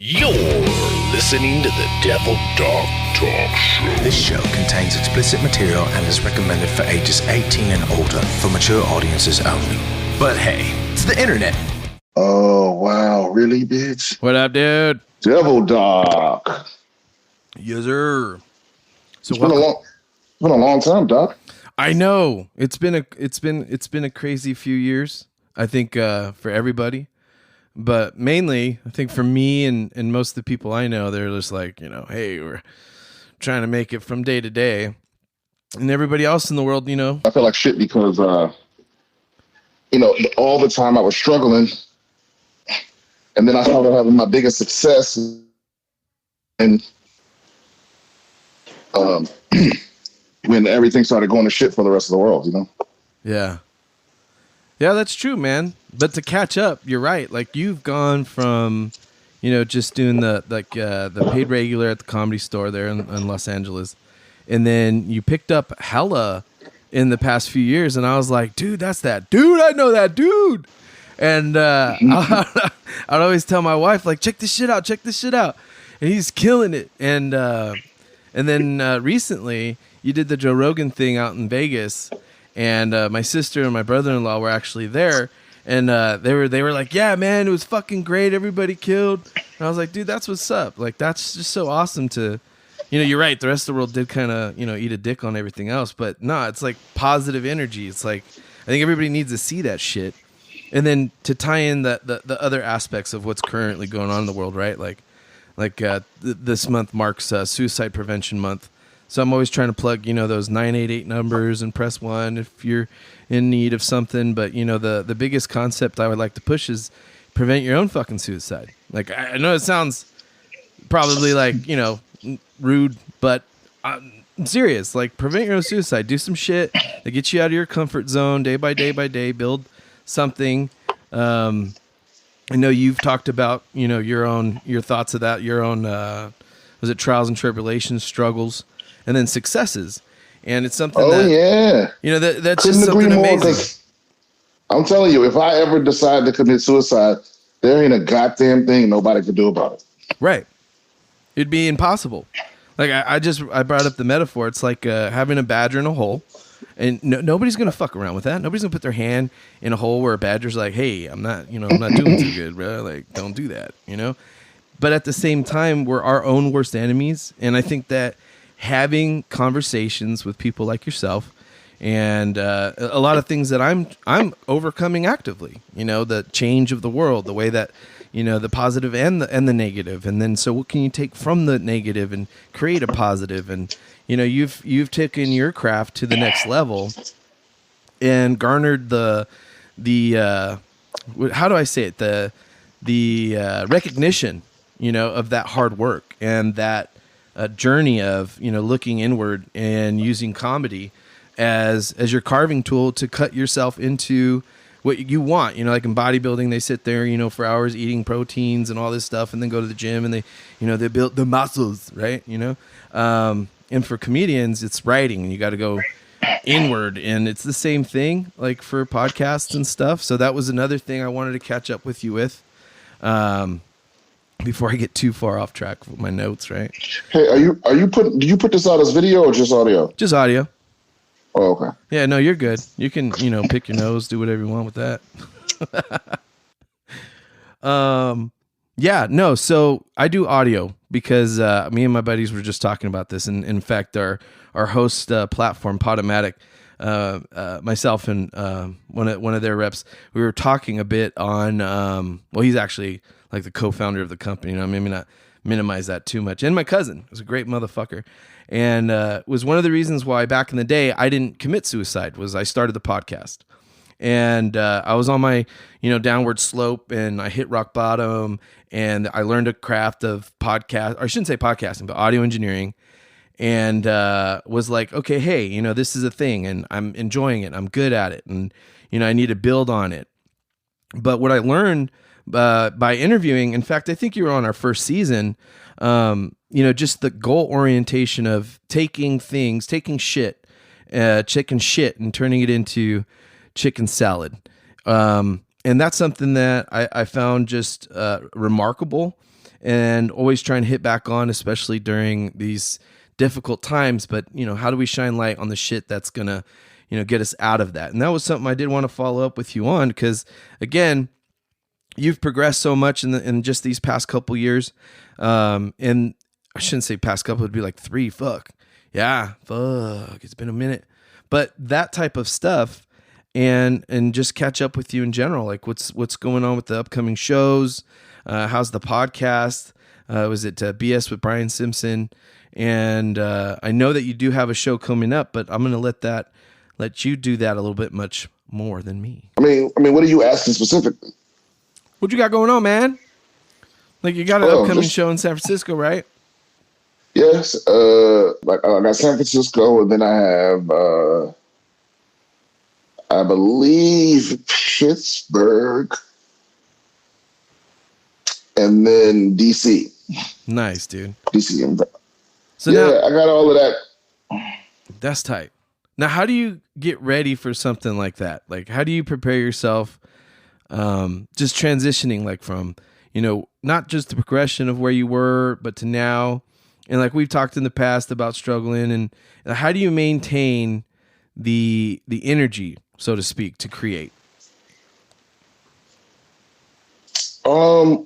You're listening to the Devil Dog Talk Show. This show contains explicit material and is recommended for ages 18 and older for mature audiences only. But hey, it's the internet. Oh, wow. Really, bitch? What up, dude? Devil Dog. Yes, sir. So it's been a long time, Doc. I know. It's been a crazy few years, I think, for everybody. But mainly, I think for me and most of the people I know, they're just like, hey, we're trying to make it from day to day. And everybody else in the world, I feel like shit because, all the time I was struggling. And then I started having my biggest success. And when everything started going to shit for the rest of the world, Yeah. Yeah, that's true, man. But to catch up, you're right. Like you've gone from, just doing the paid regular at the Comedy Store there in Los Angeles, and then you picked up hella in the past few years, and I was like, dude, that's that dude. I know that dude. And I'd always tell my wife, like, check this shit out, and he's killing it. And then recently you did the Joe Rogan thing out in Vegas. And my sister and my brother-in-law were actually there, and they were like, "Yeah, man, it was fucking great. Everybody killed." And I was like, "Dude, that's what's up. Like, that's just so awesome to, you're right. The rest of the world did kind of, eat a dick on everything else, but no, it's like positive energy. It's like I think everybody needs to see that shit, and then to tie in the other aspects of what's currently going on in the world, right? Like this month marks Suicide Prevention Month. So I'm always trying to plug, those 988 numbers and press 1 if you're in need of something. But, the biggest concept I would like to push is prevent your own fucking suicide. Like, I know it sounds probably like, rude, but I'm serious. Like, prevent your own suicide. Do some shit that gets you out of your comfort zone day by day, build something. I know you've talked about, your thoughts of that, your own, was it trials and tribulations, struggles? And then successes, and it's something. That's couldn't just something amazing. I'm telling you, if I ever decide to commit suicide, there ain't a goddamn thing nobody could do about it. Right, it'd be impossible. Like I brought up the metaphor. It's like having a badger in a hole, and nobody's gonna fuck around with that. Nobody's gonna put their hand in a hole where a badger's like, "Hey, I'm not doing too good, bro. Like, don't do that." But at the same time, we're our own worst enemies, and I think that having conversations with people like yourself and a lot of things that I'm overcoming actively, the change of the world, the way that, the positive and the negative. And then, so what can you take from the negative and create a positive? And, you've taken your craft to the next level and garnered the how do I say it? The recognition, of that hard work and that, a journey of looking inward and using comedy as your carving tool to cut yourself into what you want. Like in bodybuilding, they sit there for hours eating proteins and all this stuff, and then go to the gym and they build the muscles, right? And for comedians, it's writing, and you got to go inward, and it's the same thing like for podcasts and stuff. So that was another thing I wanted to catch up with you with. Before I get too far off track with my notes, right? Hey, did you put this out as video or just audio? Just audio. Oh, okay. Yeah, no, you're good. You can, pick your nose, do whatever you want with that. Yeah, no, so I do audio because me and my buddies were just talking about this. And in fact, our host platform, Podomatic, myself and one of their reps, we were talking a bit on, he's actually like the co-founder of the company, maybe not minimize that too much. And my cousin was a great motherfucker. And was one of the reasons why back in the day I didn't commit suicide was I started the podcast. And I was on my, downward slope, and I hit rock bottom, and I learned a craft of podcast, or I shouldn't say podcasting, but audio engineering, and was like, okay, hey, this is a thing, and I'm enjoying it. I'm good at it. And, I need to build on it. But what I learned by interviewing, in fact, I think you were on our first season, just the goal orientation of taking shit, chicken shit, and turning it into chicken salad. And that's something that I found just remarkable. and always trying to hit back on, especially during these difficult times. But, how do we shine light on the shit that's going to, get us out of that? And that was something I did want to follow up with you on, because again, you've progressed so much in just these past couple years. And I shouldn't say past couple, it'd be like 3. Fuck. Yeah. Fuck. It's been a minute. But that type of stuff, and just catch up with you in general. Like what's going on with the upcoming shows? How's the podcast? Was it BS with Brian Simpson? And I know that you do have a show coming up, but I'm going to let you do that a little bit much more than me. I mean, what are you asking specifically? What you got going on, man? Like you got an upcoming show in San Francisco, right? Yes. Like I got San Francisco, and then I have, I believe, Pittsburgh, and then DC. Nice, dude. DC. So yeah, now, I got all of that. That's tight. Now, how do you get ready for something like that? Like, how do you prepare yourself? Just transitioning, like from, not just the progression of where you were, but to now. And like we've talked in the past about struggling, and how do you maintain the energy, so to speak, to create? I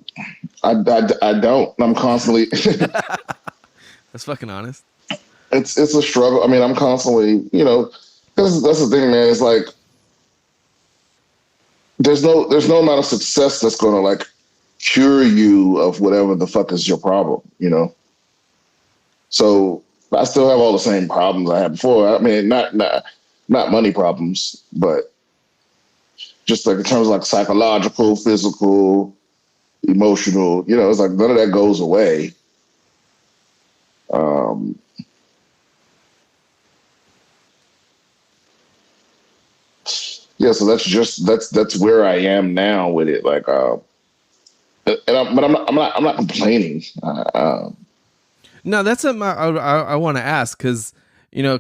don't. I'm constantly. That's fucking honest. It's a struggle. I mean, I'm constantly, that's the thing, man. It's like there's no amount of success that's going to like cure you of whatever the fuck is your problem, So I still have all the same problems I had before. I mean, not money problems, but just like in terms of like psychological, physical, emotional, it's like none of that goes away. Yeah, so that's where I am now with it. Like, I'm not complaining. No, that's something I want to ask, because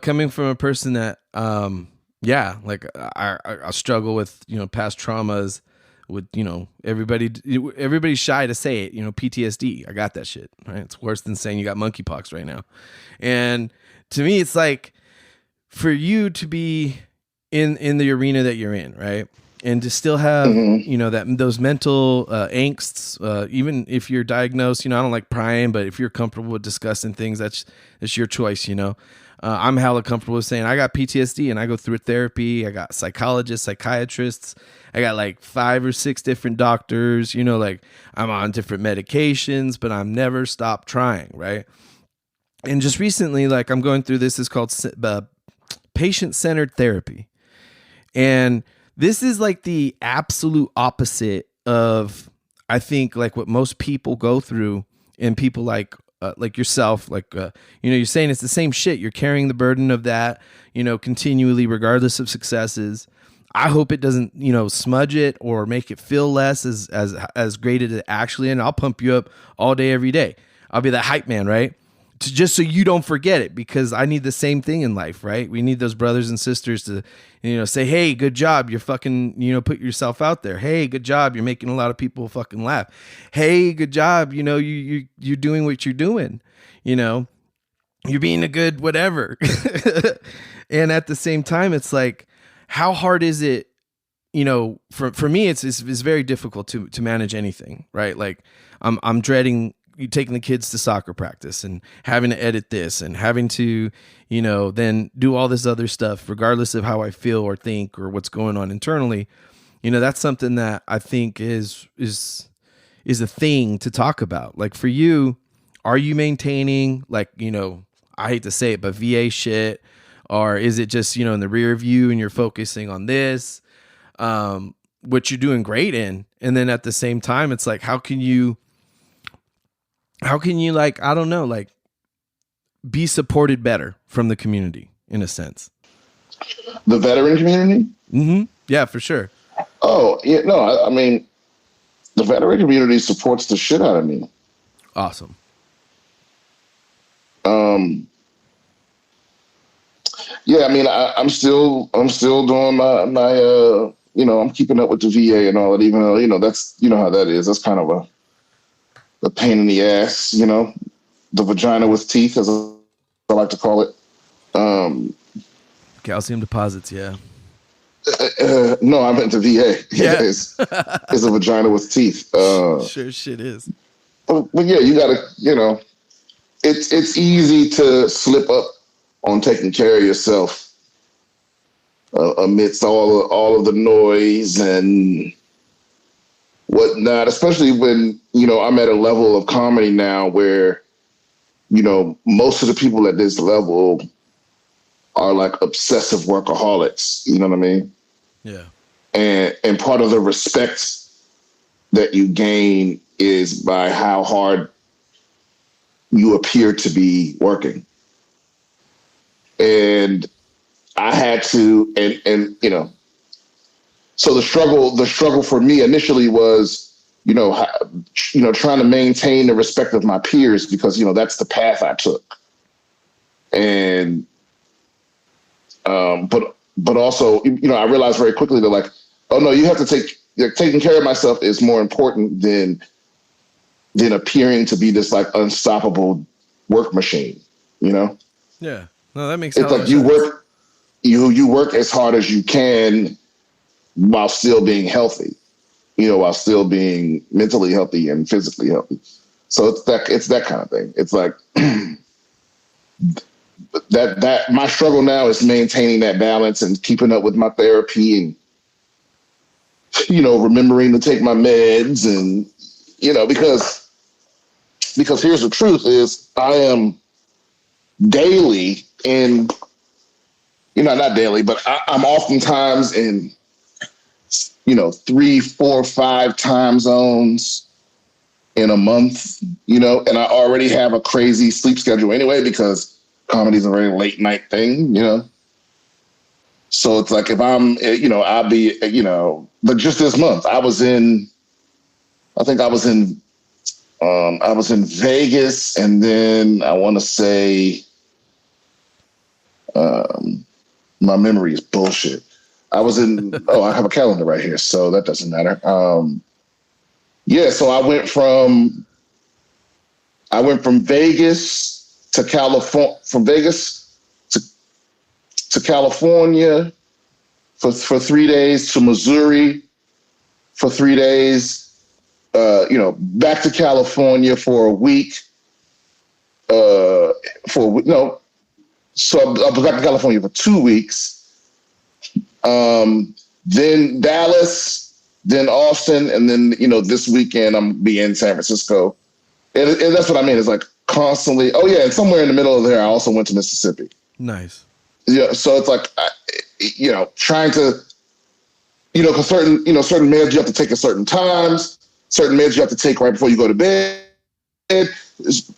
coming from a person that like I struggle with past traumas, with everybody's shy to say it, PTSD. I got that shit, right? It's worse than saying you got monkeypox right now. And to me, it's like, for you to be in the arena that you're in, right, and to still have that those mental angsts, even if you're diagnosed, I don't like prying, but if you're comfortable with discussing things, that's your choice. I'm hella comfortable with saying I got PTSD, and I go through therapy. I got psychologists, psychiatrists. I got like 5 or 6 different doctors. Like I'm on different medications, but I'm never stopped trying, right? And just recently, like I'm going through this is called patient-centered therapy. And this is like the absolute opposite of, I think, like what most people go through, and people like yourself, like, you're saying it's the same shit. You're carrying the burden of that, continually, regardless of successes. I hope it doesn't, smudge it or make it feel less as great as it actually is. And I'll pump you up all day, every day. I'll be that hype man, right? Just so you don't forget it, because I need the same thing in life, right? We need those brothers and sisters to, say, hey, good job. You're fucking, put yourself out there. Hey, good job. You're making a lot of people fucking laugh. Hey, good job. You're doing what you're doing. You're being a good whatever. And at the same time, it's like, how hard is it? For me, it's very difficult to manage anything, right? Like I'm dreading you taking the kids to soccer practice and having to edit this and having to, then do all this other stuff, regardless of how I feel or think or what's going on internally. That's something that I think is a thing to talk about. Like for you, are you maintaining, like, I hate to say it, but VA shit, or is it just, in the rear view and you're focusing on this, which you're doing great in. And then at the same time, it's like, how can you like, I don't know, like be supported better from the community in a sense? The veteran community? Mm-hmm. Yeah, for sure. Oh, yeah, no, I mean, the veteran community supports the shit out of me. Awesome. Yeah, I mean, I'm still doing my I'm keeping up with the VA and all that, even though, that's, how that is. That's kind of a pain in the ass, the vagina with teeth, as I like to call it. Calcium deposits, yeah. No, I meant the VA. Yeah. It's a vagina with teeth. Sure shit is. But yeah, you gotta, it's easy to slip up on taking care of yourself amidst all of the noise and whatnot, especially when, I'm at a level of comedy now where, most of the people at this level are like obsessive workaholics. You know what I mean? Yeah. And part of the respect that you gain is by how hard you appear to be working. And I had to, so the struggle for me initially was, trying to maintain the respect of my peers because, that's the path I took. And, but also, I realized very quickly that like, oh no, you have to taking care of myself is more important than appearing to be this like unstoppable work machine, Yeah. No, that makes it's like sense. you work as hard as you can while still being healthy, while still being mentally healthy and physically healthy. So it's that kind of thing. It's like that my struggle now is maintaining that balance and keeping up with my therapy and, remembering to take my meds and, because here's the truth is I am daily in, not daily, but I'm oftentimes in, 3, 4, 5 time zones in a month, and I already have a crazy sleep schedule anyway, because comedy is a very late night thing, So it's like, if I'm, I'll be, but just this month I was in Vegas, and then I want to say, my memory is bullshit. I was in, I have a calendar right here, so that doesn't matter. So I went from Vegas to California, to California for 3 days, to Missouri for 3 days, back to California for a week, so I was back to California for 2 weeks. Then Dallas, then Austin, and then, this weekend I'm be in San Francisco. And that's what I mean. It's like constantly, and somewhere in the middle of there, I also went to Mississippi. Nice. Yeah. So it's like, trying to, because certain meds you have to take at certain times, certain meds you have to take right before you go to bed.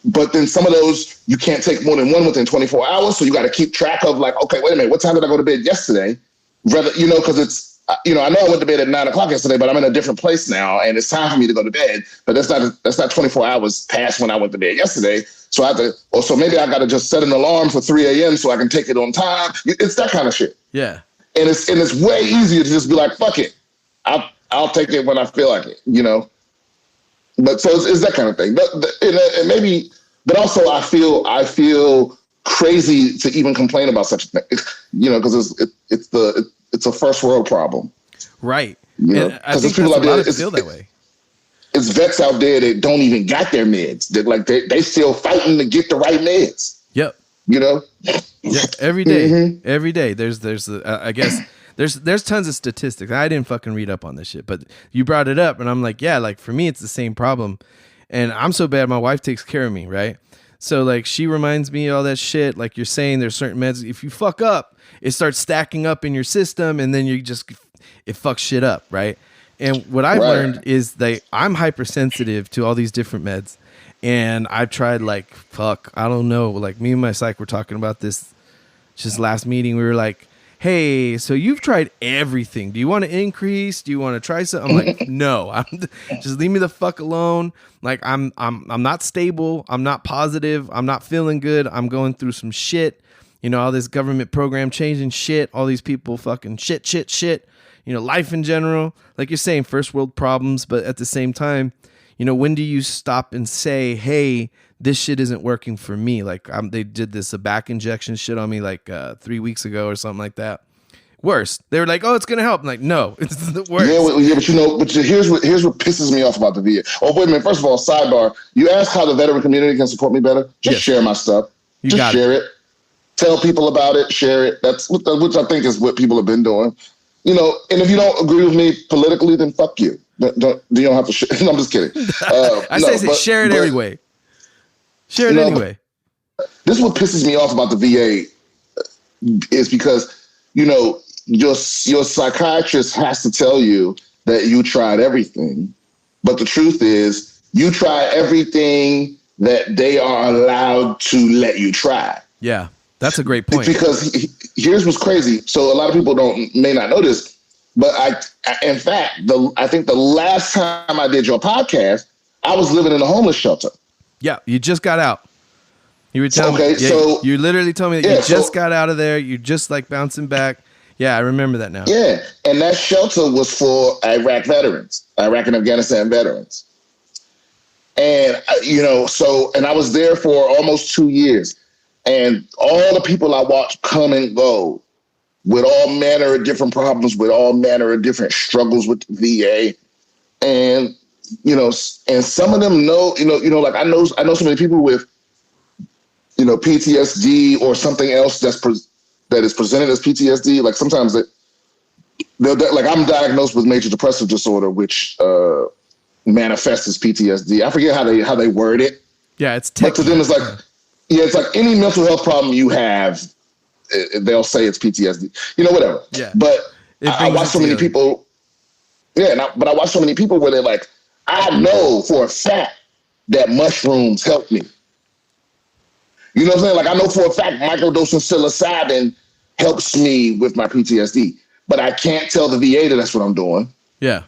But then some of those you can't take more than one within 24 hours. So you got to keep track of like, okay, wait a minute, what time did I go to bed yesterday? Rather, because it's, I know I went to bed at 9 o'clock yesterday, but I'm in a different place now and it's time for me to go to bed. But that's not 24 hours past when I went to bed yesterday. So I have to, so maybe I got to just set an alarm for 3 a.m. so I can take it on time. It's that kind of shit. Yeah. And it's way easier to just be like, fuck it. I'll take it when I feel like it, But so it's that kind of thing. And maybe, but also I feel crazy to even complain about such a thing, because it's a first world problem. Right. And I think people out there feel that way. It's vets out there that don't even got their meds. They're like they still fighting to get the right meds. Yep. Yeah, every day. Mm-hmm. Every day. I guess there's tons of statistics. I didn't fucking read up on this shit, but you brought it up and I'm like, yeah, like for me, it's the same problem. And I'm so bad. My wife takes care of me. Right. So like, she reminds me of all that shit. Like you're saying, there's certain meds. If you fuck up, it starts stacking up in your system and then it fucks shit up. Right. And what I've learned is that I'm hypersensitive to all these different meds. And I've tried I don't know. Like me and my psych were talking about this just last meeting. We were like, hey, so you've tried everything. Do you want to increase? Do you want to try something? I'm like, no, just leave me the fuck alone. Like I'm not stable. I'm not positive. I'm not feeling good. I'm going through some shit. All this government program changing shit. All these people fucking shit. Life in general. Like you're saying, first world problems. But at the same time, when do you stop and say, hey, this shit isn't working for me? Like they did a back injection shit on me like 3 weeks ago or something like that. Worse. They were like, oh, it's going to help. I'm like, no, it's the worst. But here's what pisses me off about the VA. Oh, wait a minute. First of all, sidebar. You ask how the veteran community can support me better? Just share my stuff. Just share it. Tell people about it. Share it. That's which I think is what people have been doing. And if you don't agree with me politically, then fuck you. You don't have to share. No, I'm just kidding. Share it anyway. Share it anyway. This is what pisses me off about the VA is because, your psychiatrist has to tell you that you tried everything. But the truth is you try everything that they are allowed to let you try. Yeah, that's a great point. Because here's what's crazy. So a lot of people may not know this, but in fact, I think the last time I did your podcast, I was living in a homeless shelter. Yeah, you just got out. You were telling me. So you literally told me that you just got out of there. You're just like bouncing back. Yeah, I remember that now. Yeah, and that shelter was for Iraq and Afghanistan veterans. And, and I was there for almost 2 years. And all the people I watched come and go with all manner of different problems, with all manner of different struggles with the VA. And, and some of them know, like I know so many people with, PTSD or something else that is presented as PTSD. Like sometimes like I'm diagnosed with major depressive disorder, which manifests as PTSD. I forget how they word it. Yeah, it's but to them it's like it's like any mental health problem you have, they'll say it's PTSD. Whatever. Yeah. But I watch so many people. Yeah, but I watch so many people where they're like, I know for a fact that mushrooms help me. You know what I'm saying? Like I know for a fact microdosing psilocybin helps me with my PTSD, but I can't tell the VA that that's what I'm doing. Yeah.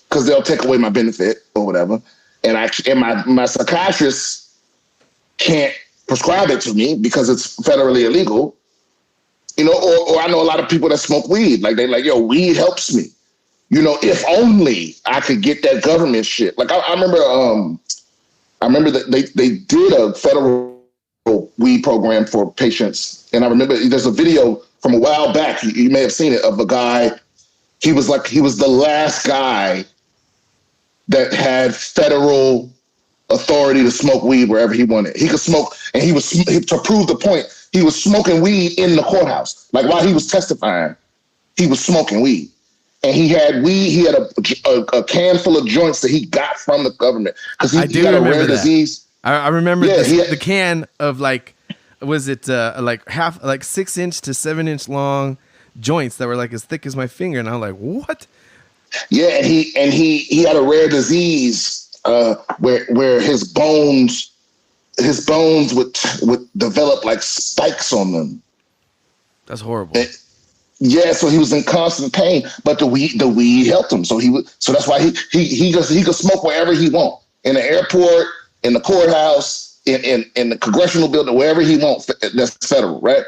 Because they'll take away my benefit or whatever. And my psychiatrist can't prescribe it to me because it's federally illegal. Or I know a lot of people that smoke weed. Like they're like, yo, weed helps me. If only I could get that government shit. Like I remember that they did a federal weed program for patients. And I remember there's a video from a while back, you may have seen it, of a guy. He was the last guy that had federal authority to smoke weed wherever he wanted. He could smoke, and to prove the point, he was smoking weed in the courthouse. Like while he was testifying, he was smoking weed. And he had weed, he had a can full of joints that he got from the government. Because he had a rare disease. I remember the can of was it like 6-inch to 7-inch long joints that were like as thick as my finger, and I'm like, what? Yeah, and he had a rare disease where his bones would develop like spikes on them. That's horrible. So he was in constant pain, but the weed helped him. So that's why he could smoke wherever he want, in the airport, in the courthouse, in the congressional building, wherever he wants. That's federal, right?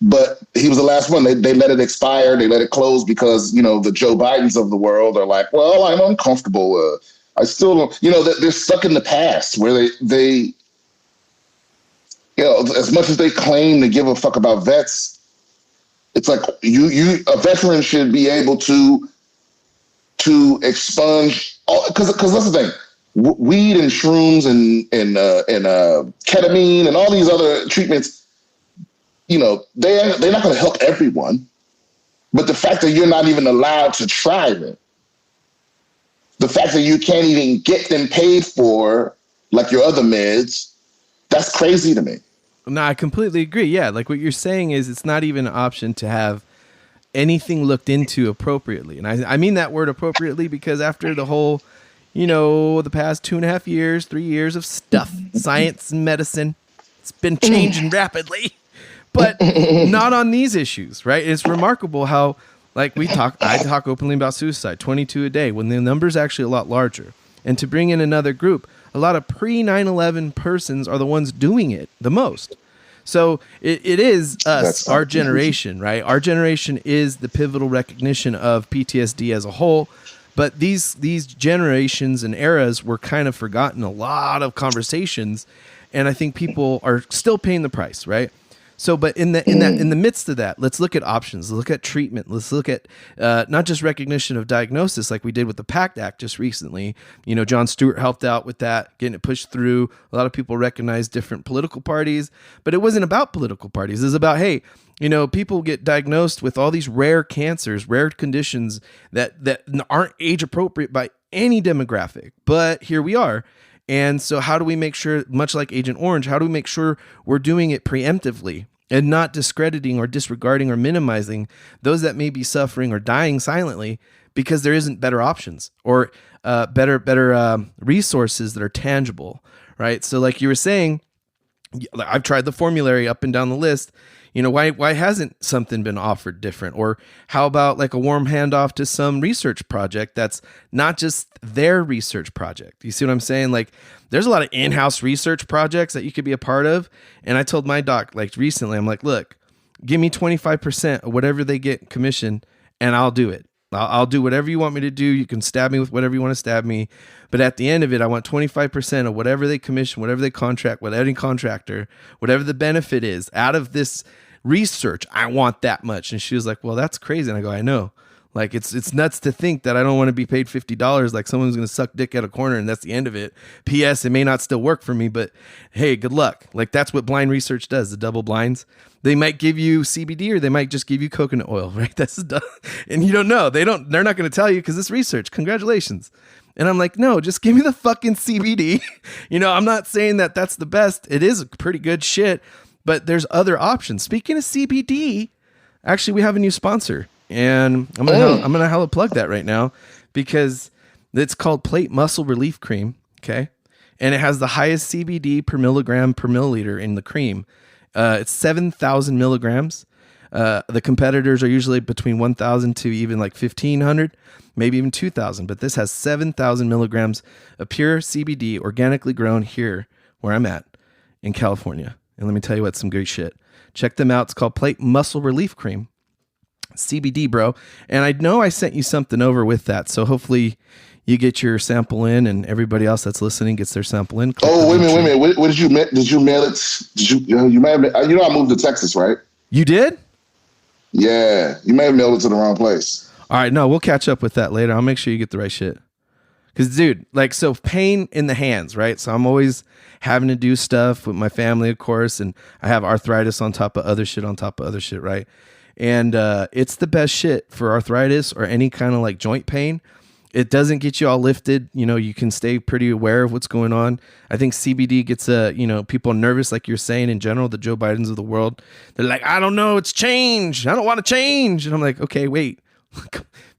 But he was the last one. They let it expire. They let it close because, the Joe Bidens of the world are like, well, I'm uncomfortable. I still don't, they're stuck in the past where they as much as they claim to give a fuck about vets, it's like a veteran should be able to expunge because that's the thing. Weed and shrooms and ketamine and all these other treatments, they're not going to help everyone. But the fact that you're not even allowed to try them, the fact that you can't even get them paid for like your other meds, that's crazy to me. No, I completely agree. Yeah, like what you're saying is it's not even an option to have anything looked into appropriately. And I mean that word appropriately because after the whole, the past 2.5 years, 3 years of stuff, science and medicine, it's been changing rapidly, but not on these issues, right? It's remarkable how, like I talk openly about suicide, 22 a day, when the number's actually a lot larger. And to bring in another group, a lot of pre-9/11 persons are the ones doing it the most. So it is us, our generation, right? Our generation is the pivotal recognition of PTSD as a whole. But these generations and eras were kind of forgotten. A lot of conversations, and I think people are still paying the price, right? So, but in the midst of that, let's look at options. Let's look at treatment. Let's look at not just recognition of diagnosis, like we did with the PACT Act just recently. You know, Jon Stewart helped out with that, getting it pushed through. A lot of people recognize different political parties, but it wasn't about political parties. It was about, hey, you know, people get diagnosed with all these rare cancers, rare conditions that aren't age appropriate by any demographic. But here we are. And so how do we make sure, much like Agent Orange, how do we make sure we're doing it preemptively and not discrediting or disregarding or minimizing those that may be suffering or dying silently because there isn't better options or better resources that are tangible, right? So like you were saying, I've tried the formulary up and down the list. You know, why hasn't something been offered different? Or how about like a warm handoff to some research project that's not just their research project? You see what I'm saying? Like there's a lot of in-house research projects that you could be a part of. And I told my doc like recently, I'm like, look, give me 25% of whatever they get commission and I'll do it. I'll do whatever you want me to do. You can stab me with whatever you want to stab me. But at the end of it, I want 25% of whatever they commission, whatever they contract, with any contractor, whatever the benefit is out of this research. I want that much. And she was like, well, that's crazy. And I go, I know. Like it's nuts to think that I don't want to be paid $50 like someone's going to suck dick at a corner and that's the end of it. P.S. It may not still work for me, but hey, good luck. Like that's what blind research does, the double blinds. They might give you CBD or they might just give you coconut oil, right? That's and you don't know. They're not going to tell you because it's research. Congratulations. And I'm like, no, just give me the fucking CBD. You know, I'm not saying that that's the best. It is pretty good shit, but there's other options. Speaking of CBD, actually we have a new sponsor. And I'm gonna hella plug that right now because it's called Plate Muscle Relief Cream, okay? And it has the highest CBD per milligram per milliliter in the cream. It's 7,000 milligrams. The competitors are usually between 1,000 to even like 1,500, maybe even 2,000. But this has 7,000 milligrams of pure CBD, organically grown here where I'm at in California. And let me tell you what, some great shit. Check them out. It's called Plate Muscle Relief Cream. CBD, bro. And I know I sent you something over with that. So hopefully you get your sample in and everybody else that's listening gets their sample in. Oh, wait a minute. What did you mail? Did you mail it? You may have, you know, I moved to Texas, right? You did? Yeah. You may have mailed it to the wrong place. All right. No, we'll catch up with that later. I'll make sure you get the right shit. Cause dude, like, so pain in the hands, right? So I'm always having to do stuff with my family, of course. And I have arthritis on top of other shit, right? And it's the best shit for arthritis or any kind of like joint pain. It doesn't get you all lifted. You know, you can stay pretty aware of what's going on. I think CBD gets people nervous, like you're saying in general, the Joe Bidens of the world. They're like, I don't know, it's change. I don't want to change. And I'm like, okay, wait,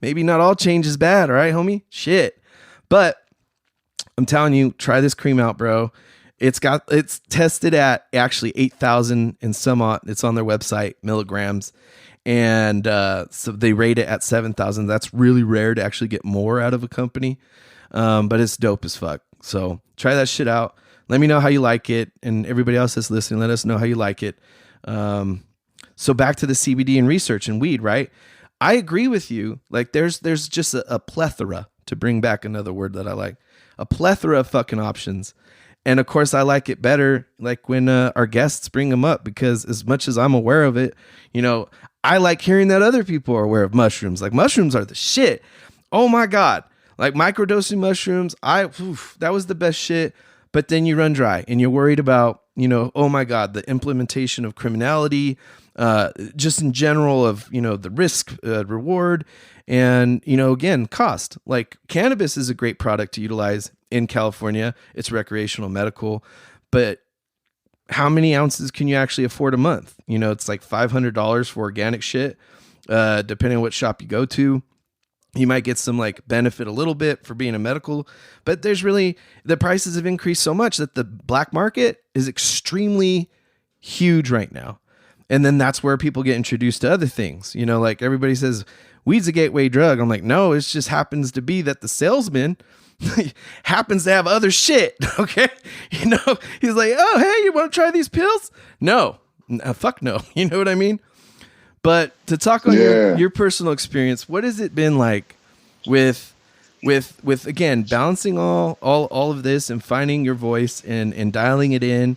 maybe not all change is bad. All right, homie, shit. But I'm telling you, try this cream out, bro. It's tested at actually 8,000 and some odd. It's on their website, milligrams. And so they rate it at 7,000. That's really rare to actually get more out of a company. But it's dope as fuck. So try that shit out. Let me know how you like it. And everybody else that's listening, let us know how you like it. So back to the CBD and research and weed, right? I agree with you. Like there's just a plethora, to bring back another word that I like, a plethora of fucking options. And of course, I like it better like when our guests bring them up, because as much as I'm aware of it, you know, I like hearing that other people are aware of mushrooms. Like mushrooms are the shit. Oh my God. Like microdosing mushrooms, that was the best shit. But then you run dry and you're worried about, you know, oh my God, the implementation of criminality, just in general of, you know, the risk, reward, and, you know, again, cost. Like cannabis is a great product to utilize in California. It's recreational medical, but how many ounces can you actually afford a month? You know, it's like $500 for organic shit, depending on what shop you go to. You might get some like benefit a little bit for being a medical, but there's really, the prices have increased so much that the black market is extremely huge right now. And then that's where people get introduced to other things. You know, like everybody says weed's a gateway drug. I'm like, no, it just happens to be that the salesman happens to have other shit. Okay. You know, he's like, oh, hey, you want to try these pills? No, fuck no. You know what I mean? But to talk on your personal experience, what has it been like with with again balancing all of this and finding your voice and dialing it in,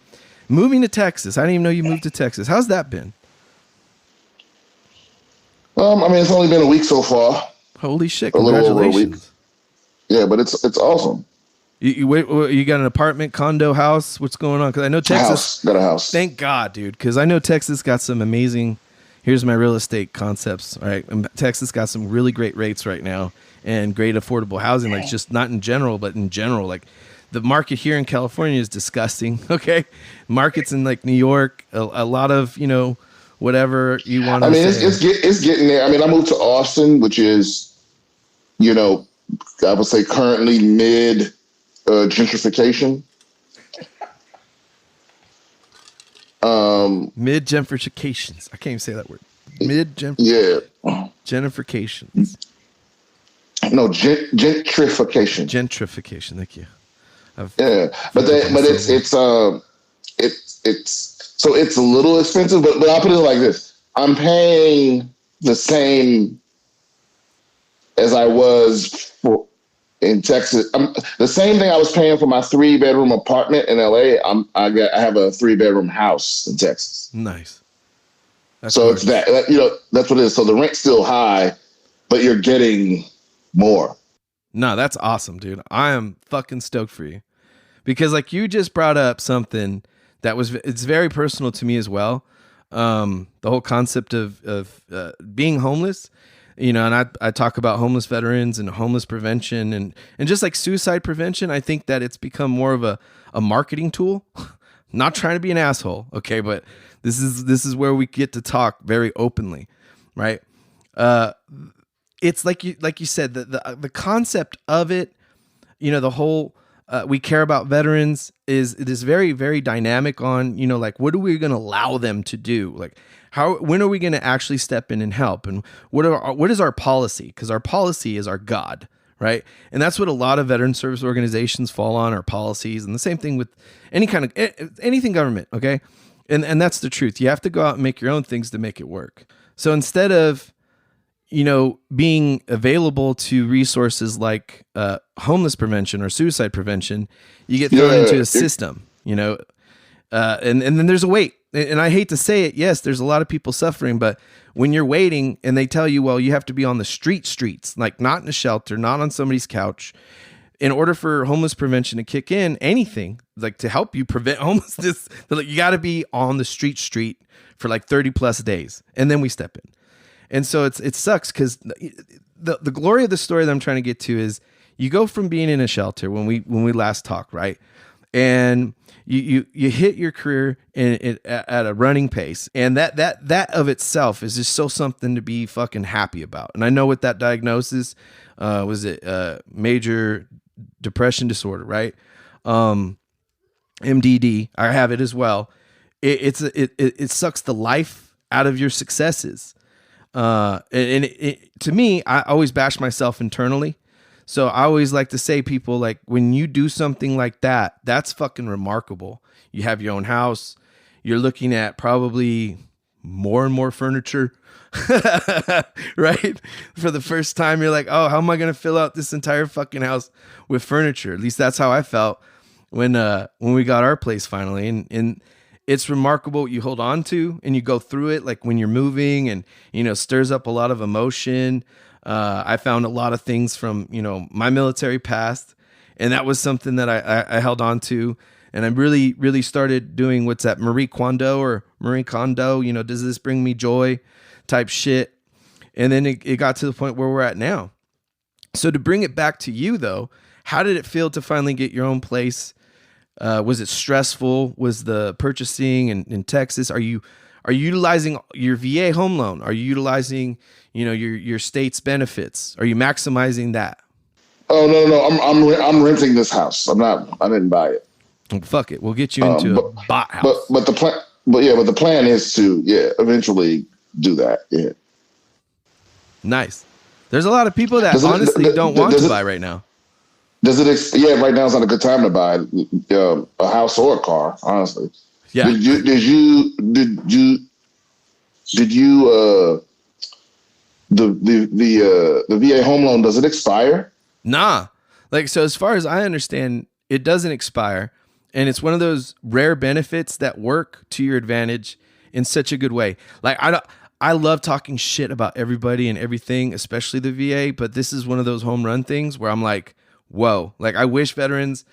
moving to Texas. I didn't even know you moved to Texas. How's that been? I mean, it's only been a week so far. Holy shit! A little over a week. Congratulations. Yeah, but it's awesome. You got an apartment, condo, house? What's going on? Because I know Texas Got a house. Thank God, dude. Because I know Texas got some amazing. Here's my real estate concepts. All right, Texas got some really great rates right now and great affordable housing. Like just not in general, but in general, like the market here in California is disgusting. Okay, markets in like New York, a lot of whatever you want to. I mean, say. it's getting there. I mean, I moved to Austin, which is, I would say currently mid gentrification. Mid gentrifications. I can't even say that word. Yeah. Gentrifications. No, gentrification. Gentrification. Thank you. Yeah, but so it's a little expensive, but I'll put it like this: I'm paying the same as I was in Texas. The same thing I was paying for my 3-bedroom apartment in LA. I have a 3-bedroom house in Texas. Nice. That's so gorgeous. it's that's what it is. So the rent's still high, but you're getting more. No, that's awesome, dude. I am fucking stoked for you because like you just brought up something that it's very personal to me as well. The whole concept of being homeless, and I talk about homeless veterans and homeless prevention and just like suicide prevention. I think that it's become more of a marketing tool. Not trying to be an asshole, okay, but this is where we get to talk very openly, right? It's like you said, the concept of it, the whole we care about veterans it is very, very dynamic on, like what are we going to allow them to do? Like when are we going to actually step in and help? And what is our policy? Because our policy is our God, right? And that's what a lot of veteran service organizations fall on, our policies. And the same thing with anything government, okay? And that's the truth. You have to go out and make your own things to make it work. So instead of being available to resources like homeless prevention or suicide prevention, you get thrown into a system, and then there's a wait. And I hate to say it, yes, there's a lot of people suffering, but when you're waiting and they tell you, well, you have to be on the streets, like not in a shelter, not on somebody's couch, in order for homeless prevention to kick in, anything like to help you prevent homelessness, you got to be on the street for like 30 plus days. And then we step in. And so it sucks because the glory of the story that I'm trying to get to is you go from being in a shelter when we last talked, right? And you hit your career at a running pace, and that of itself is just something to be fucking happy about. And I know what that diagnosis was, it major depression disorder, right? MDD. I have it as well. It sucks the life out of your successes. To me, I always bash myself internally. So I always like to say, people, like when you do something like that, that's fucking remarkable. You have your own house. You're looking at probably more and more furniture, right? For the first time, you're like, oh, how am I going to fill out this entire fucking house with furniture? At least that's how I felt when we got our place finally. And it's remarkable what you hold on to and you go through it, like when you're moving and, stirs up a lot of emotion. I found a lot of things from, my military past, and that was something that I held on to. And I really, really started doing what's that Marie Kondo, does this bring me joy type shit. And then it got to the point where we're at now. So to bring it back to you though, how did it feel to finally get your own place? Was it stressful? Was the purchasing in Texas? Are you utilizing your VA home loan? Are you utilizing, your state's benefits? Are you maximizing that? Oh no! I'm renting this house. I didn't buy it. Well, fuck it. We'll get you into a bot house. But the plan is to eventually do that. Yeah. Nice. There's a lot of people that honestly don't want to buy right now. Right now is not a good time to buy a house or a car, honestly. Yeah. Did you the VA home loan, does it expire? Nah. Like, so as far as I understand, it doesn't expire. And it's one of those rare benefits that work to your advantage in such a good way. Like, I love talking shit about everybody and everything, especially the VA, but this is one of those home run things where I'm like, whoa. Like, I wish veterans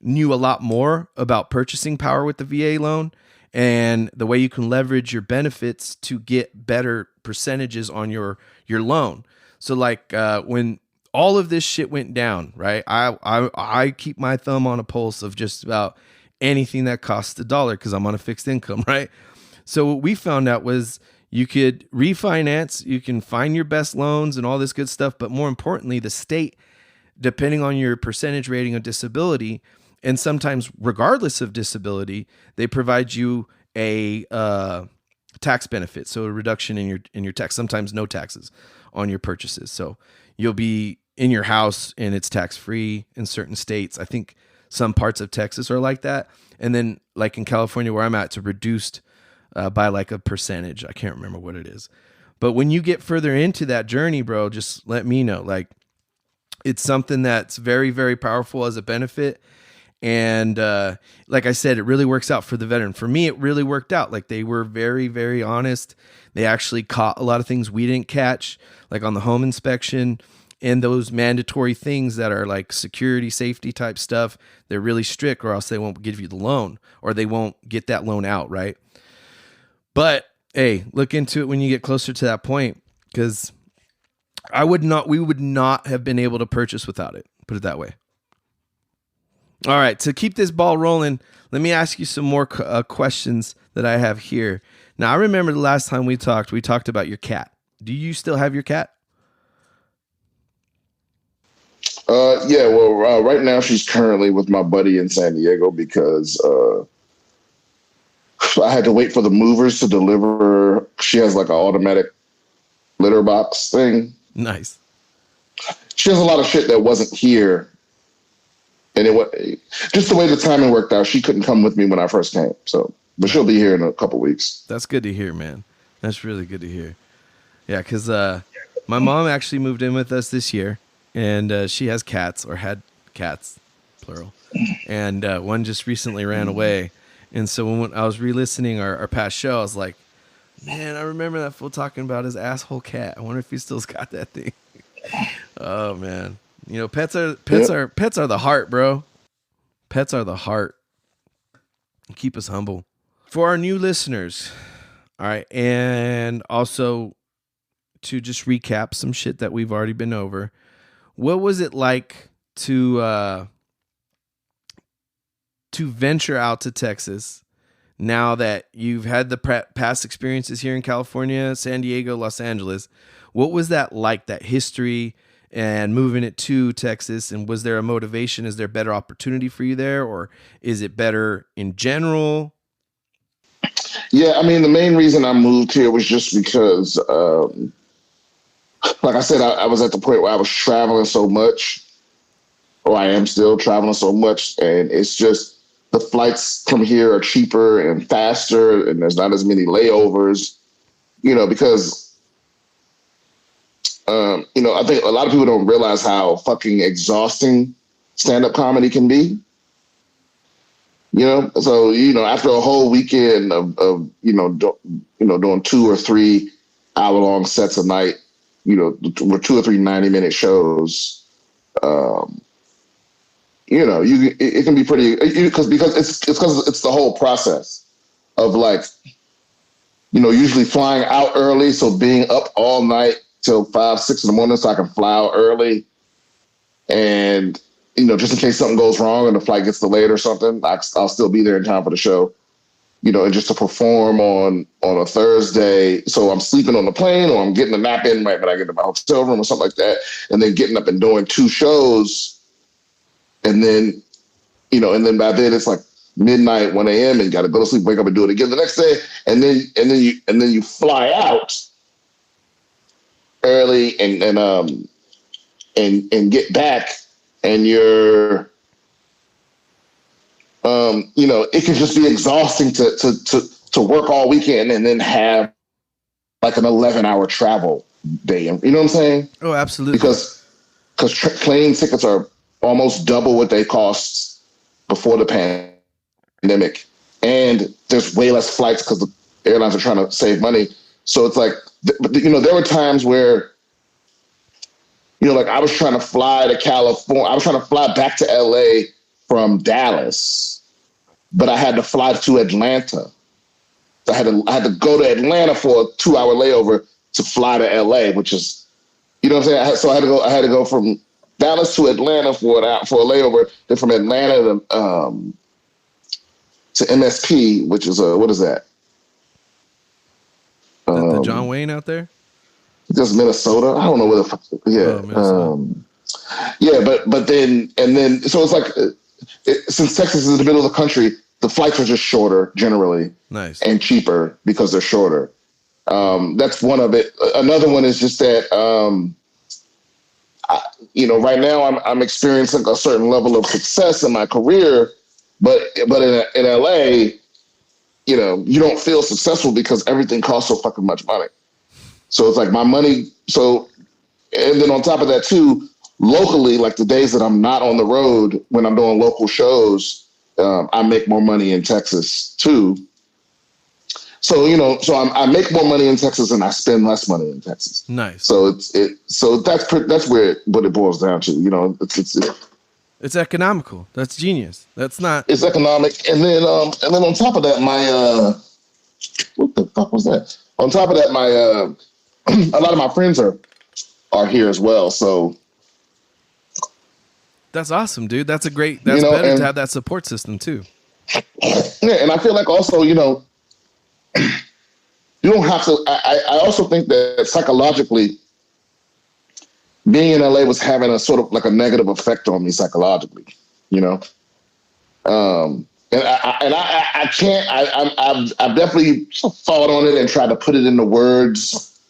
knew a lot more about purchasing power with the VA loan and the way you can leverage your benefits to get better percentages on your loan. So like when all of this shit went down, right? I keep my thumb on a pulse of just about anything that costs $1 because I'm on a fixed income, right? So what we found out was you could refinance, you can find your best loans and all this good stuff, but more importantly, the state, depending on your percentage rating of disability, and sometimes regardless of disability, they provide you a tax benefit, so a reduction in your tax, sometimes no taxes on your purchases. So you'll be in your house and it's tax free in certain states. I think some parts of Texas are like that, and then like in California where I'm at, it's reduced by like a percentage. I can't remember what it is, but when you get further into that journey, bro, just let me know. Like, it's something that's very, very powerful as a benefit. And like I said, it really works out for the veteran. For me, it really worked out. Like, they were very, very honest. They actually caught a lot of things we didn't catch, like on the home inspection and those mandatory things that are like security, safety type stuff. They're really strict, or else they won't give you the loan, or they won't get that loan out, right? But hey, look into it when you get closer to that point, because we would not have been able to purchase without it. Put it that way. All right, to keep this ball rolling, let me ask you some more questions that I have here. Now, I remember the last time we talked about your cat. Do you still have your cat? Yeah, well, right now she's currently with my buddy in San Diego because I had to wait for the movers to deliver. She has like an automatic litter box thing. Nice. She has a lot of shit that wasn't here. And it was just the way the timing worked out. She couldn't come with me when I first came. So, but she'll be here in a couple weeks. That's good to hear, man. That's really good to hear. Yeah, because my mom actually moved in with us this year, and she has cats, or had cats, plural. And one just recently ran away. And so when I was re-listening our past show, I was like, man, I remember that fool talking about his asshole cat. I wonder if he still's got that thing. Oh, man. You know, pets are the heart, bro. Pets are the heart. Keep us humble. For our new listeners, all right, and also to just recap some shit that we've already been over. What was it like to venture out to Texas now that you've had the past experiences here in California, San Diego, Los Angeles? What was that like, that history and moving it to Texas? And was there a motivation? Is there better opportunity for you there, or is it better in general? Yeah, I mean, the main reason I moved here was just because, like I said, I was at the point where I was traveling so much, or I am still traveling so much, and it's just the flights from here are cheaper and faster, and there's not as many layovers, because I think a lot of people don't realize how fucking exhausting stand-up comedy can be. So after a whole weekend of doing 2 or 3 hour-long sets a night, with 2 or 3 90-minute shows, it can be pretty, because it's the whole process of like, usually flying out early, so being up all night till 5, 6 in the morning so I can fly out early. And, just in case something goes wrong and the flight gets delayed or something, I'll still be there in time for the show, and just to perform on a Thursday. So I'm sleeping on the plane, or I'm getting a nap in right when I get to my hotel room or something like that. And then getting up and doing 2 shows. And then, by then it's like midnight, 1 a.m. and got to go to sleep, wake up and do it again the next day. And then you fly out early and get back, and you're it can just be exhausting to work all weekend and then have like an 11-hour travel day. You know what I'm saying? Oh, absolutely. Because because plane tickets are almost double what they cost before the pandemic, and there's way less flights because the airlines are trying to save money. So it's like, there were times where, like I was trying to fly to California. I was trying to fly back to LA from Dallas, but I had to fly to Atlanta. I had to go to Atlanta for a 2-hour layover to fly to LA, which is, what I'm saying? So I had to go from Dallas to Atlanta for a layover, then from Atlanta to MSP, which is what is that? The John Wayne out there? Just Minnesota. I don't know where the fuck. Yeah. But then so it's like, since Texas is in the middle of the country, the flights are just shorter generally. Nice. And cheaper because they're shorter. That's one of it. Another one is just that, right now I'm experiencing a certain level of success in my career, but in LA, you don't feel successful because everything costs so fucking much money. So it's like my money. So, and then on top of that too, locally, like the days that I'm not on the road, when I'm doing local shows, I make more money in Texas too. So, I make more money in Texas and I spend less money in Texas. Nice. So that's where what it boils down to. It's economical. That's genius. It's economic. And then on top of that, what the fuck was that? On top of that, a lot of my friends are here as well. So that's awesome, dude. That's better to have that support system too. Yeah. And I feel like also, you don't have to. I also think that psychologically, being in LA was having a sort of like a negative effect on me psychologically, and I can't. I've definitely thought on it and tried to put it into words,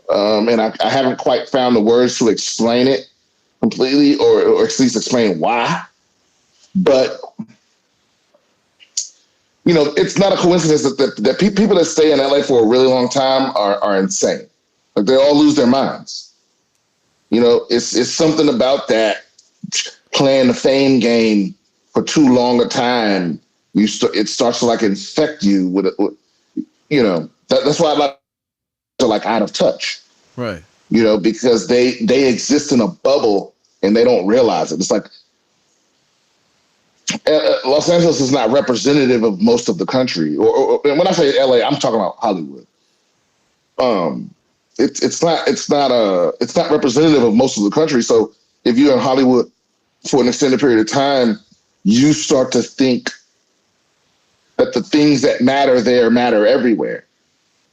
and I haven't quite found the words to explain it completely, or at least explain why. But it's not a coincidence that people that stay in LA for a really long time are insane. Like they all lose their minds. It's something about that playing the fame game for too long a time. It starts to like infect you with that's why I like to like Out of Touch. Right. Because they exist in a bubble and they don't realize it. It's like Los Angeles is not representative of most of the country. Or when I say LA, I'm talking about Hollywood. It's not representative of most of the country. So if you're in Hollywood for an extended period of time, you start to think that the things that matter there matter everywhere.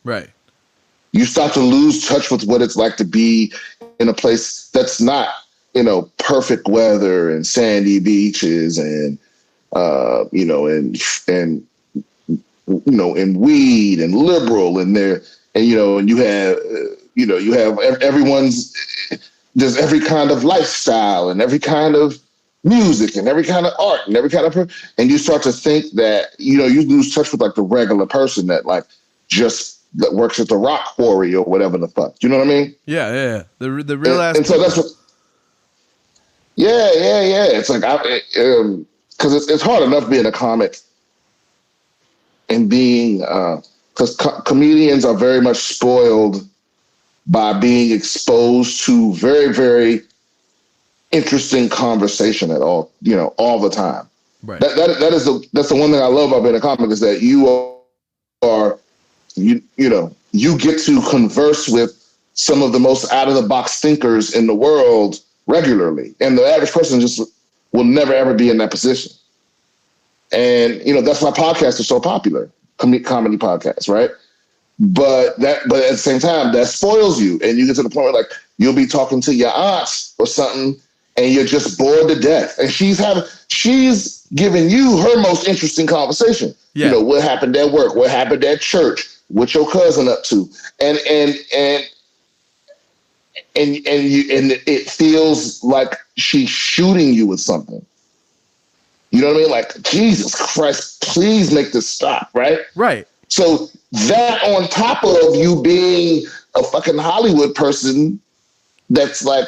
Right. You start to lose touch with what it's like to be in a place that's not, perfect weather and sandy beaches and, and weed and liberal and there, and you have everyone's, there's every kind of lifestyle and every kind of music and every kind of art and every kind of, and you start to think that, you lose touch with like the regular person that like that works at the rock quarry or whatever the fuck. You know what I mean? Yeah. The real ass. And so that's what. Yeah. It's like because it's hard enough being a comic and being because comedians are very much spoiled by being exposed to very, very interesting conversation at all the time. Right. That's the one thing I love about being a comic is that you get to converse with some of the most out of the box thinkers in the world regularly, and the average person just will never ever be in that position. And that's why podcasts are so popular, comedy podcasts, right? But at the same time, that spoils you, and you get to the point where like you'll be talking to your aunts or something, and you're just bored to death, and she's giving you her most interesting conversation. Yeah. What happened at work, what happened at church, what your cousin up to, and it feels like she's shooting you with something. You know what I mean? Like, Jesus Christ, please make this stop, right? Right. So that on top of you being a fucking Hollywood person, that's like,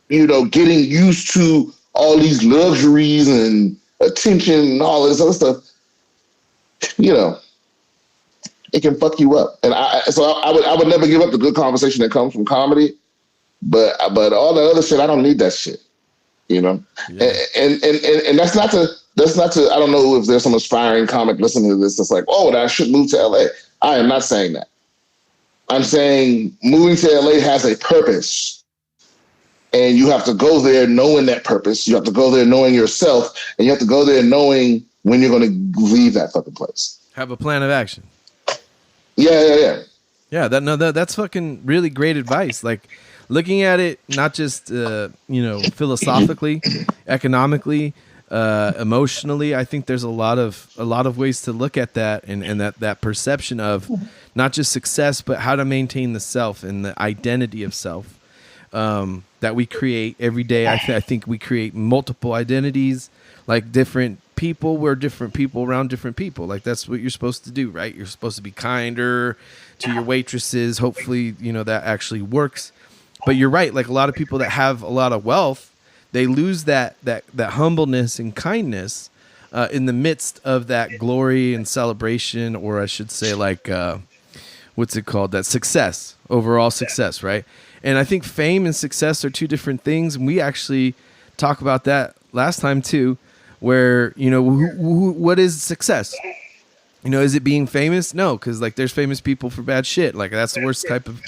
getting used to all these luxuries and attention and all this other stuff, it can fuck you up. And I would never give up the good conversation that comes from comedy, but all the other shit, I don't need that shit. Yeah. And that's not to I don't know if there's some aspiring comic listening to this that's like, oh, I should move to LA. I am not saying that. I'm saying moving to LA has a purpose. And you have to go there knowing that purpose. You have to go there knowing yourself, and you have to go there knowing when you're going to leave that fucking place. Have a plan of action. Yeah. Yeah, that's fucking really great advice. Like, looking at it not just philosophically, economically, emotionally, I think there's a lot of ways to look at that, and that perception of not just success, but how to maintain the self and the identity of self that we create every day. I think we create multiple identities, like different people. We're different people around different people. Like, that's what you're supposed to do, right? You're supposed to be kinder to your waitresses. Hopefully, that actually works. But you're right. Like, a lot of people that have a lot of wealth, they lose that humbleness and kindness in the midst of that glory and celebration, or I should say, like, what's it called? That success, overall success, right? And I think fame and success are two different things. And we actually talk about that last time too, where, what is success? Is it being famous? No, because like there's famous people for bad shit. Like, that's the worst type of,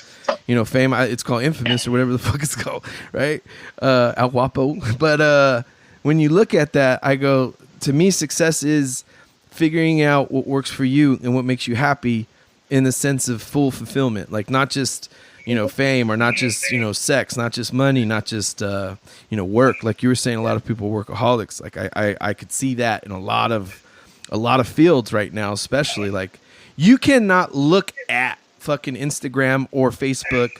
fame. It's called infamous or whatever the fuck it's called, right? El Guapo. But when you look at that, I go, to me, success is figuring out what works for you and what makes you happy in the sense of full fulfillment. Like, not just, fame, or not just, sex, not just money, not just, work. Like you were saying, a lot of people are workaholics. Like, I could see that in a lot of fields right now, especially. Like, you cannot look at fucking Instagram or Facebook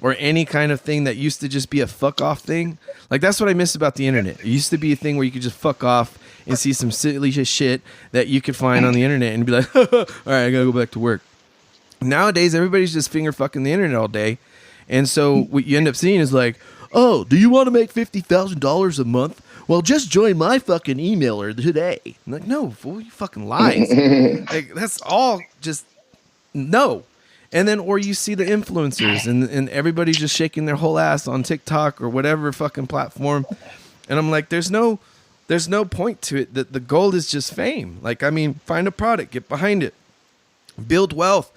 or any kind of thing that used to just be a fuck off thing. Like, that's what I miss about the internet. It used to be a thing where you could just fuck off and see some silly shit that you could find on the internet and be like, all right, I gotta go back to work. Nowadays, everybody's just finger fucking the internet all day. And so what you end up seeing is like, oh, do you want to make $50,000 a month? Well, just join my fucking emailer today. I'm like, no, fool, you fucking lies. Like, that's all just no. And then, or you see the influencers and everybody's just shaking their whole ass on TikTok or whatever fucking platform. And I'm like, there's no point to it. The goal is just fame. Like, I mean, find a product, get behind it, build wealth,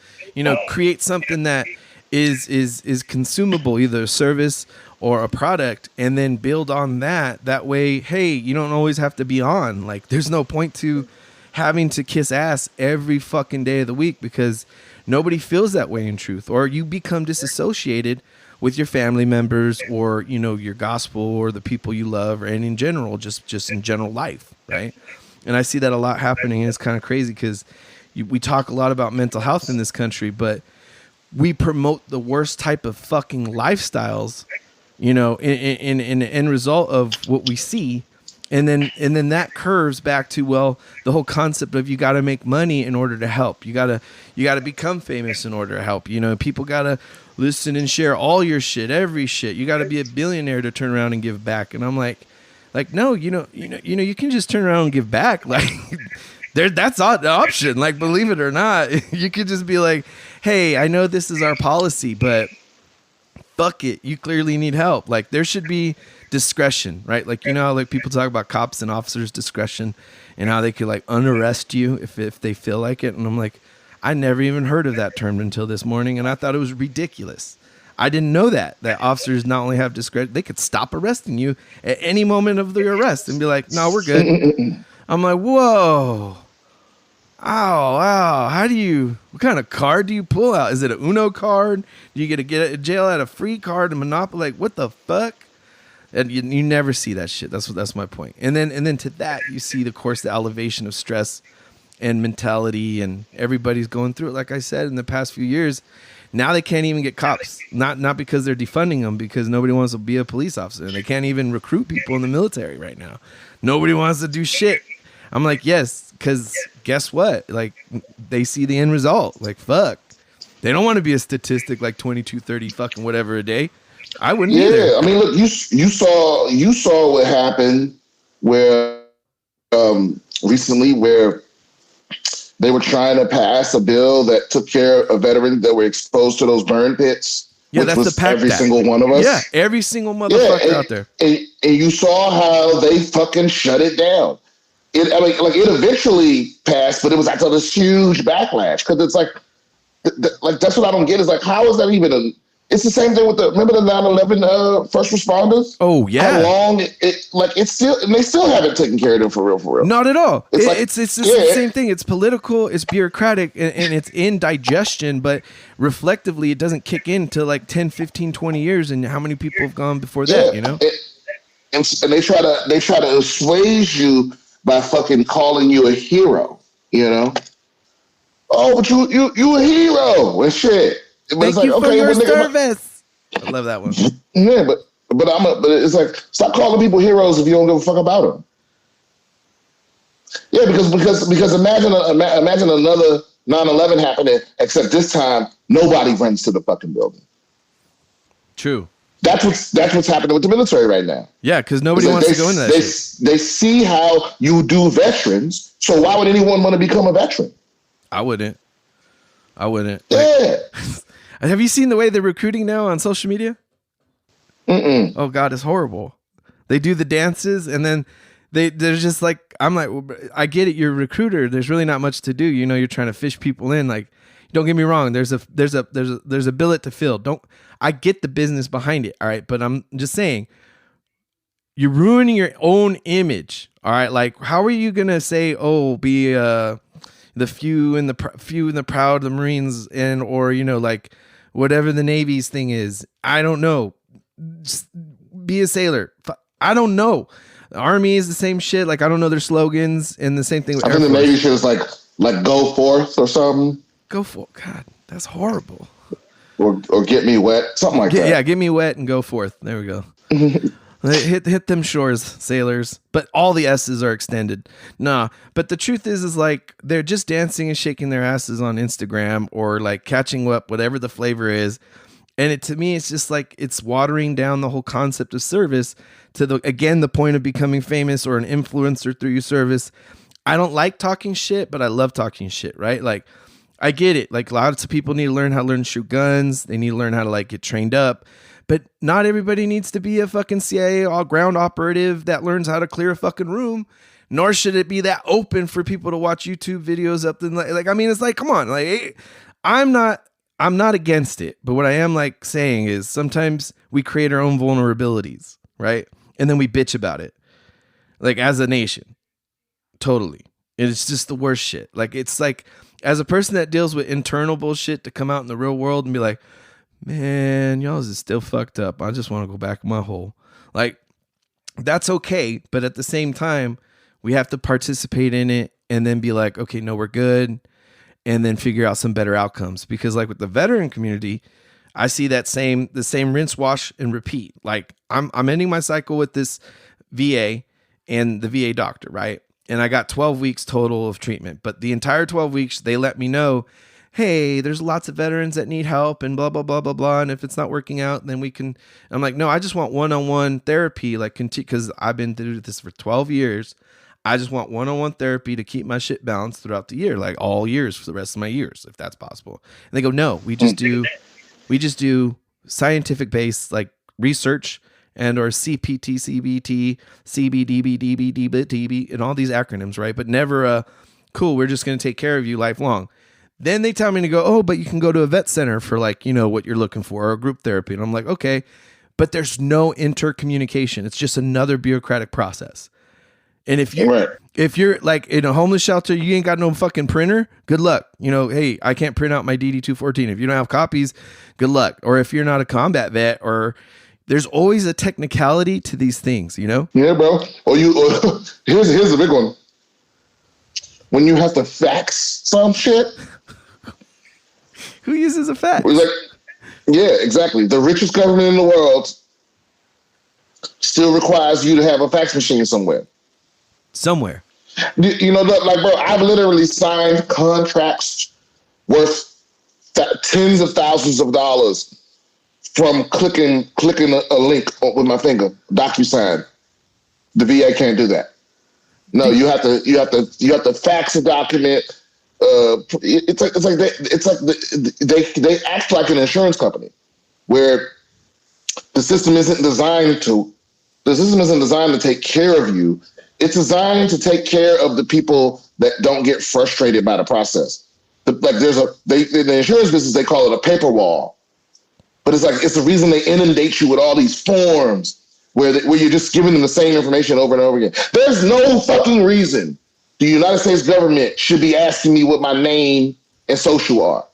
create something that is consumable, either a service or a product, and then build on that. That way, hey, you don't always have to be on. Like, there's no point to having to kiss ass every fucking day of the week, because nobody feels that way in truth. Or you become disassociated with your family members, or, your gospel, or the people you love, and in general, just in general life, right? And I see that a lot happening, and it's kind of crazy because we talk a lot about mental health in this country, but we promote the worst type of fucking lifestyles, in the end result of what we see. And then that curves back to, well, the whole concept of you got to make money in order to help. You got to become famous in order to help. People got to listen and share all your shit, every shit. You got to be a billionaire to turn around and give back. And I'm like, no, you can just turn around and give back. Like, that's not the option. Like, believe it or not, you could just be like, hey, I know this is our policy, but fuck it, you clearly need help. Like, there should be discretion, right? Like, how like people talk about cops and officers' discretion and how they could like unarrest you if they feel like it. And I'm like, I never even heard of that term until this morning, and I thought it was ridiculous. I didn't know that officers not only have discretion, they could stop arresting you at any moment of the arrest and be like, no, we're good. I'm like, whoa. Wow. What kind of card do you pull out? Is it a Uno card? Do you get a jail at a free card, a Monopoly? Like, what the fuck? And you never see that shit. That's my point. And then to that, you see the elevation of stress and mentality, and everybody's going through it. Like I said, in the past few years, now they can't even get cops. Not because they're defunding them, because nobody wants to be a police officer. And they can't even recruit people in the military right now. Nobody wants to do shit. I'm like, yes, because guess what? Like, they see the end result. Like, fuck. They don't want to be a statistic like 22, 30 fucking whatever a day. I wouldn't either. I mean, look, you saw what happened where recently where they were trying to pass a bill that took care of veterans that were exposed to those burn pits. Yeah, which that's was the PAC every Act. single one of us. Yeah, every single motherfucker out there. And you saw how they fucking shut it down. It eventually passed, but it was after this huge backlash because it's like that's what I don't get is like how is that even a? It's the same thing with remember the 9/11 first responders? Oh yeah. How long it's still and they still haven't taken care of them for real. Not at all. It's the Yeah. same thing. It's political, it's bureaucratic, and it's indigestion, but reflectively it doesn't kick in till like 10, 15, 20 years, and how many people have gone before that, you know? And they try to assuage you by fucking calling you a hero, you know? Oh, but you a hero and shit. But Thank it's like, you for okay, your well, nigga, service. I love that one. Yeah, but it's like stop calling people heroes if you don't give a fuck about them. Yeah, because imagine another 9/11 happening, except this time nobody runs to the fucking building. True. That's what's happening with the military right now. Yeah, because nobody wants to go into that shit. They see how you do veterans, so why would anyone want to become a veteran? I wouldn't. Yeah. Have you seen the way they're recruiting now on social media? Mm-mm. Oh God, it's horrible. They do the dances and then they're just like, I'm like, well, I get it. You're a recruiter. There's really not much to do. You know, you're trying to fish people in. Like, don't get me wrong. There's a billet to fill. I get the business behind it. All right. But I'm just saying you're ruining your own image. All right. Like, how are you going to say, oh, be, the few and the proud, the Marines, and or you know like whatever the Navy's thing is. I don't know. Just be a sailor. I don't know. The Army is the same shit. Like I don't know their slogans and the same thing. With I think the Navy shit is like go forth or something. Go for God. That's horrible. Or get me wet, something like that. Yeah, get me wet and go forth. There we go. Hit them shores, sailors. But all the S's are extended. Nah. But the truth is like they're just dancing and shaking their asses on Instagram or like catching up, whatever the flavor is. And to me, it's just like it's watering down the whole concept of service to the point of becoming famous or an influencer through your service. I don't like talking shit, but I love talking shit, right? Like I get it. Like lots of people need to learn how to shoot guns. They need to learn how to like get trained up. But not everybody needs to be a fucking CIA all ground operative that learns how to clear a fucking room. Nor should it be that open for people to watch YouTube videos up. Like I mean, it's like, come on. Like I'm not against it. But what I am like saying is sometimes we create our own vulnerabilities, right? And then we bitch about it. Like as a nation. Totally. It's just the worst shit. Like it's like as a person that deals with internal bullshit to come out in the real world and be like, man, y'all is still fucked up. I just want to go back in my hole. Like, that's okay. But at the same time, we have to participate in it and then be like, okay, no, we're good. And then figure out some better outcomes. Because like with the veteran community, I see the same rinse, wash, and repeat. Like I'm ending my cycle with this VA and the VA doctor, right? And I got 12 weeks total of treatment. But the entire 12 weeks, they let me know, hey, there's lots of veterans that need help and blah, blah, blah, blah, blah. And if it's not working out, then we can. I'm like, no, I just want one-on-one therapy. Like, because I've been doing this for 12 years. I just want one-on-one therapy to keep my shit balanced throughout the year, like all years for the rest of my years, if that's possible. And they go, no, we just do scientific based like research and or CPT, CBT, CBDB, DB, DB, and all these acronyms, right? But never cool, we're just going to take care of you lifelong. Then they tell me to go, oh, but you can go to a vet center for like, you know, what you're looking for or a group therapy. And I'm like, okay, but there's no intercommunication. It's just another bureaucratic process. And if you're like in a homeless shelter, you ain't got no fucking printer, good luck. You know, hey, I can't print out my DD-214. If you don't have copies, good luck. Or if you're not a combat vet or there's always a technicality to these things, you know? Yeah, bro. Here's a big one. When you have to fax some shit. Who uses a fax? Like, yeah, exactly. The richest government in the world still requires you to have a fax machine somewhere. You know, like, bro, I've literally signed contracts worth tens of thousands of dollars from clicking a link with my finger, DocuSign. The VA can't do that. No, you have to fax a document. They act like an insurance company where the system isn't designed to take care of you. It's designed to take care of the people that don't get frustrated by the process. In the insurance business, they call it a paper wall, but it's the reason they inundate you with all these forms where you're just giving them the same information over and over again. There's no fucking reason the United States government should be asking me what my name and social are.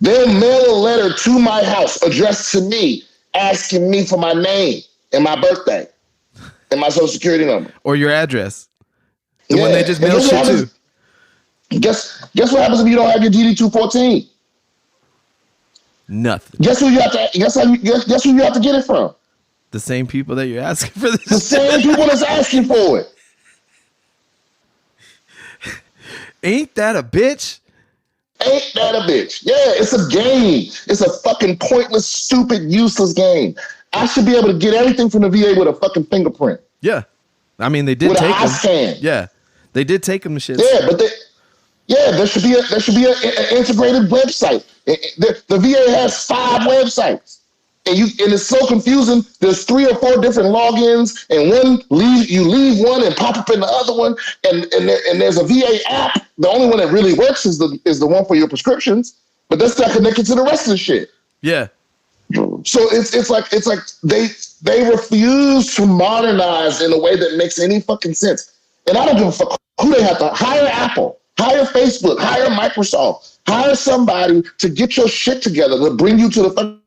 They'll mail a letter to my house addressed to me asking me for my name and my birthday and my social security number. Or your address. The one they just mail shit to. Guess what happens if you don't have your DD-214? Nothing. Guess who you have to get it from? The same people that you're asking for this. The same people that's asking for it. Ain't that a bitch? Ain't that a bitch? Yeah, it's a game. It's a fucking pointless, stupid, useless game. I should be able to get everything from the VA with a fucking fingerprint. Yeah. I mean, they did with take an eye them. scan. Yeah. They did take them to shit. Yeah, but there should be an integrated website. The VA has 5 websites. And it's so confusing. There's 3 or 4 different logins, and you leave one and pop up in the other one. And there's a VA app. The only one that really works is the one for your prescriptions, but that's not connected to the rest of the shit. Yeah. So it's like they refuse to modernize in a way that makes any fucking sense. And I don't give a fuck who they have to hire. Apple, hire Facebook, hire Microsoft, hire somebody to get your shit together to bring you to the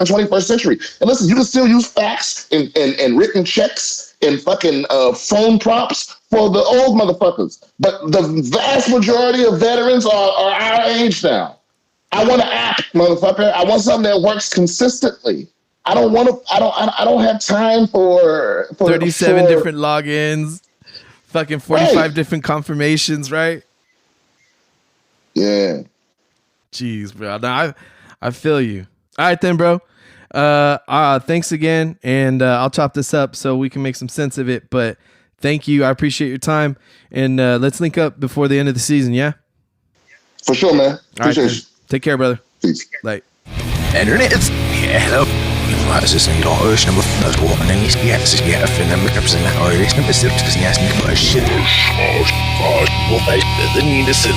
21st century. And listen, you can still use fax and written checks and fucking phone prompts for the old motherfuckers. But the vast majority of veterans are our age now. I want an app, motherfucker. I want something that works consistently. I don't have time for 37 different logins, fucking 45 different confirmations, right? Yeah. Jeez, bro. Now I feel you. All right then, bro. Thanks again, and I'll chop this up so we can make some sense of it. But thank you. I appreciate your time, and let's link up before the end of the season. Yeah. For sure, man. Appreciate right, you. Take care, brother. Peace. Like. Internet. Yeah, hello. This is your Irish number 4. And then he's a friend that represents that Irish number 6 because he has me for shit. Well, I didn't mean to say.